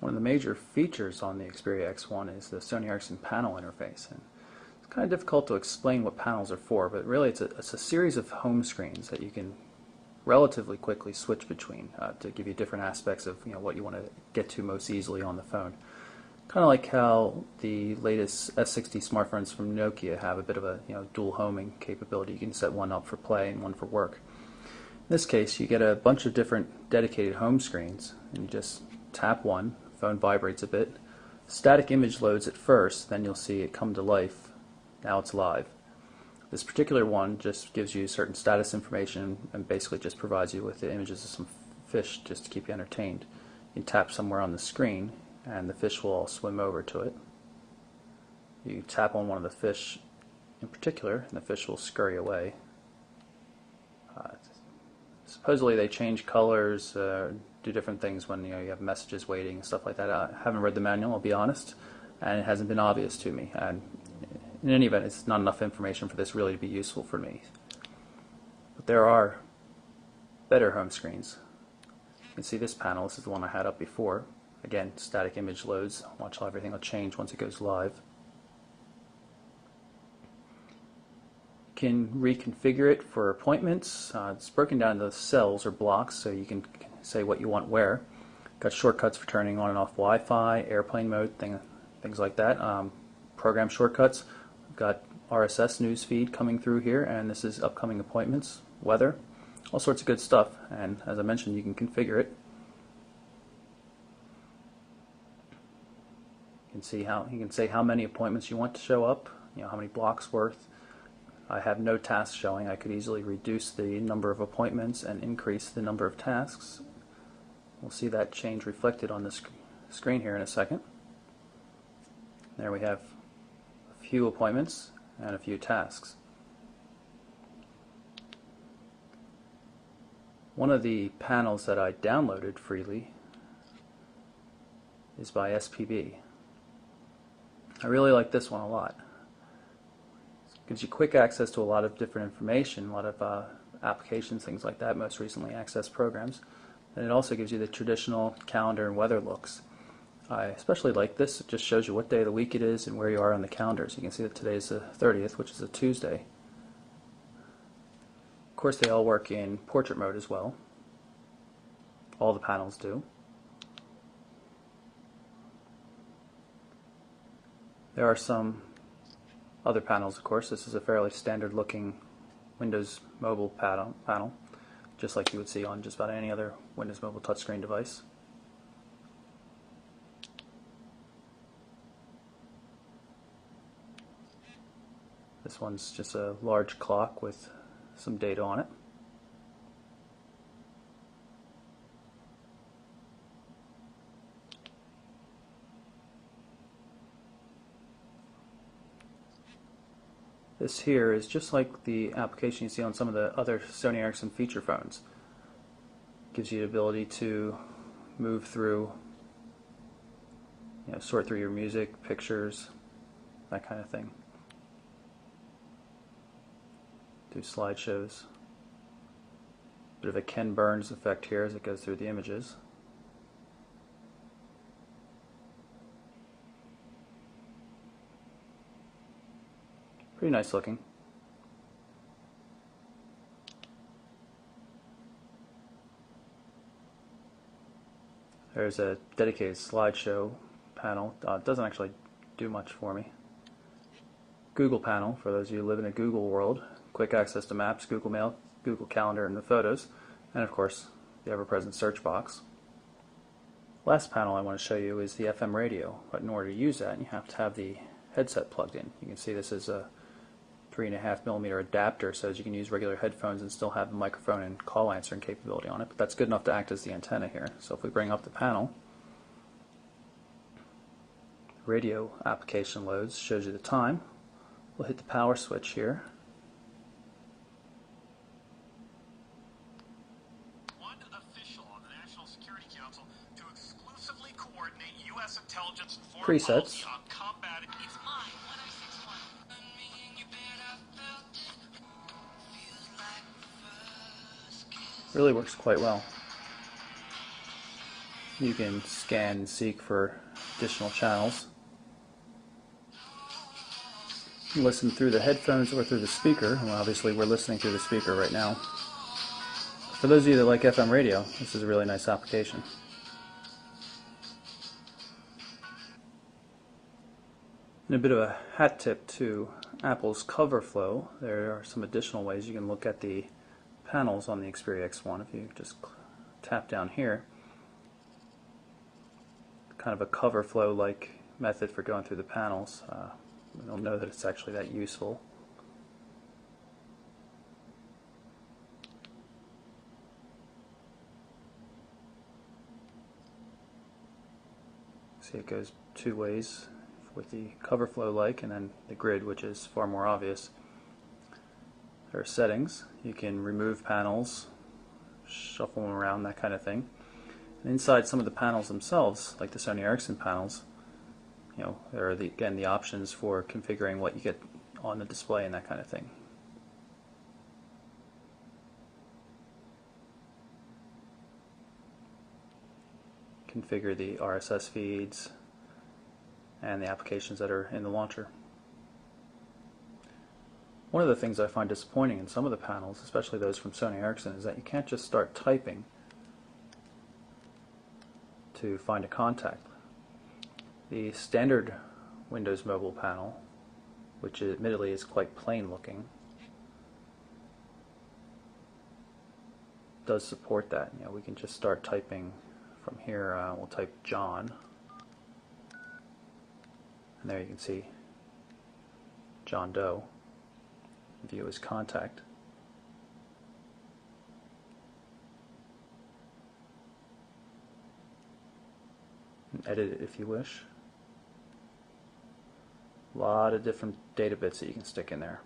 one of the major features on the Xperia X1 is the Sony Ericsson panel interface. And it's kind of difficult to explain what panels are for, but really it's a series of home screens that you can relatively quickly switch between to give you different aspects of what you want to get to most easily on the phone. Kind of like how the latest S60 smartphones from Nokia have a bit of a dual homing capability. You can set one up for play and one for work. In this case, you get a bunch of different dedicated home screens, and you just tap one, the phone vibrates a bit, static image loads at first, then you'll see it come to life. Now it's live. This particular one just gives you certain status information and basically just provides you with the images of some fish just to keep you entertained. You tap somewhere on the screen and the fish will all swim over to it. You tap on one of the fish in particular and the fish will scurry away. Supposedly they change colors, do different things when you have messages waiting and stuff like that. I haven't read the manual, I'll be honest, and it hasn't been obvious to me. And in any event, it's not enough information for this really to be useful for me. But there are better home screens. You can see this panel. This is the one I had up before. Again, static image loads. Watch how everything will change once it goes live. You can reconfigure it for appointments. It's broken down into cells or blocks, so you can say what you want where. Got shortcuts for turning on and off Wi-Fi, airplane mode, things like that. Program shortcuts. We've got RSS news feed coming through here, and this is upcoming appointments, weather, all sorts of good stuff. And as I mentioned, you can configure it. You can say how many appointments you want to show up, how many blocks worth. I have no tasks showing. I could easily reduce the number of appointments and increase the number of tasks. We'll see that change reflected on the screen here in a second. There we have a few appointments and a few tasks. One of the panels that I downloaded freely is by SPB. I really like this one a lot. It gives you quick access to a lot of different information, a lot of applications, things like that, most recently Access programs. And it also gives you the traditional calendar and weather looks. I especially like this. It just shows you what day of the week it is and where you are on the calendar. So you can see that today is the 30th, which is a Tuesday. Of course, they all work in portrait mode as well. All the panels do. There are some other panels, of course. This is a fairly standard looking Windows Mobile panel, just like you would see on just about any other Windows Mobile touchscreen device. This one's just a large clock with some data on it. This here is just like the application you see on some of the other Sony Ericsson feature phones. Gives you the ability to move through, sort through your music, pictures, that kind of thing. Do slideshows. Bit of a Ken Burns effect here as it goes through the images. Pretty nice looking. There's a dedicated slideshow panel. It doesn't actually do much for me. Google panel, for those of you who live in a Google world. Quick access to Maps, Google Mail, Google Calendar, and the photos. And of course, the ever-present search box. Last panel I want to show you is the FM radio. But in order to use that, you have to have the headset plugged in. You can see this is a 3.5mm adapter, so as you can use regular headphones and still have the microphone and call answering capability on it, but that's good enough to act as the antenna here. So if we bring up the panel, the radio application loads, shows you the time. We'll hit the power switch here. One official on the National Security Council to exclusively coordinate U.S. intelligence and foreign Presets. policy on combat. It's mine, 1061. Really works quite well. You can scan and seek for additional channels. You can listen through the headphones or through the speaker. Well, obviously we're listening through the speaker right now. For those of you that like FM radio, this is a really nice application. And a bit of a hat tip to Apple's CoverFlow. There are some additional ways you can look at the panels on the Xperia X1. If you just tap down here, kind of a CoverFlow-like method for going through the panels. I don't know that it's actually that useful. See, it goes two ways with the CoverFlow-like, and then the grid, which is far more obvious. There are settings. You can remove panels, shuffle them around, that kind of thing. And inside some of the panels themselves, like the Sony Ericsson panels, there are again the options for configuring what you get on the display and that kind of thing. Configure the RSS feeds and the applications that are in the launcher. One of the things I find disappointing in some of the panels, especially those from Sony Ericsson, is that you can't just start typing to find a contact. The standard Windows Mobile panel, which admittedly is quite plain looking, does support that. We can just start typing from here. We'll type John, and there you can see John Doe. View as contact. And edit it if you wish. A lot of different data bits that you can stick in there.